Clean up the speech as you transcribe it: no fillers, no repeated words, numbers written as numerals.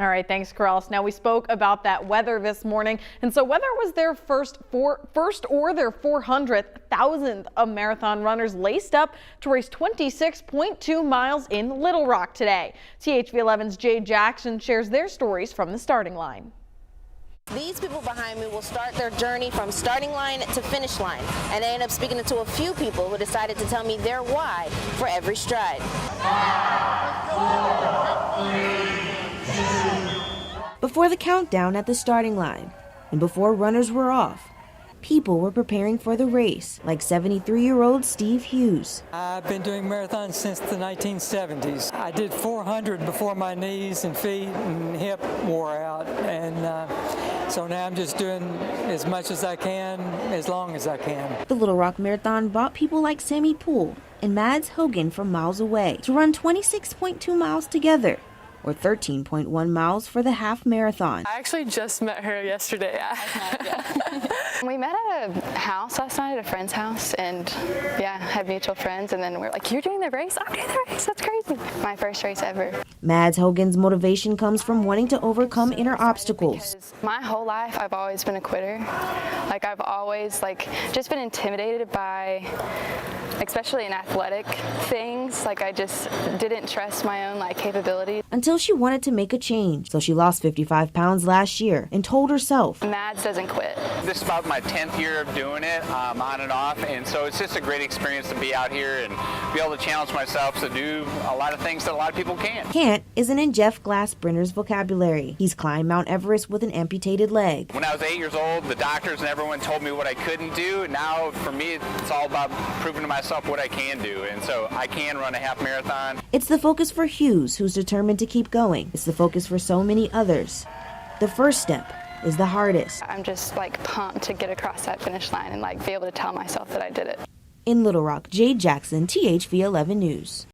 All right, thanks, Corrales. Now, we spoke about that weather this morning, and so whether it was their first or their 400,000th of marathon runners laced up to race 26.2 miles in Little Rock today. THV11's Jay Jackson shares their stories from the starting line. These people behind me will start their journey from starting line to finish line, and I ended up speaking to a few people who decided to tell me their why for every stride. Before the countdown at the starting line, and before runners were off, people were preparing for the race, like 73-year-old Steve Hughes. I've been doing marathons since the 1970s. I did 400 before my knees and feet and hip wore out, and so now I'm just doing as much as I can, as long as I can. The Little Rock Marathon brought people like Sammy Poole and Mads Hogan from miles away to run 26.2 miles together, or 13.1 miles for the half marathon. I actually just met her yesterday. We met at a house last night, at a friend's house, and yeah, had mutual friends, and then we're like, you're doing the race? I'm doing the race, that's crazy. My first race ever. Mads Hogan's motivation comes from wanting to overcome inner obstacles. My whole life, I've always been a quitter. Like, I've always just been intimidated by, especially in athletic things. Like, I just didn't trust my own capabilities. Until she wanted to make a change, so she lost 55 pounds last year and told herself, Mads doesn't quit. This is about my 10th year of doing it, on and off, and so it's just a great experience to be out here and be able to challenge myself to do a lot of things that a lot of people can't. Can't isn't in Jeff Glassbrenner's vocabulary. He's climbed Mount Everest with an amputated leg. When I was 8 years old, the doctors and everyone told me what I couldn't do. Now, for me, it's all about proving to myself what I can do, and so I can run a half marathon. It's the focus for Hughes, who's determined to keep going. It's the focus for so many others. The first step is the hardest. I'm just pumped to get across that finish line and be able to tell myself that I did it. In Little Rock, Jay Jackson, THV 11 News.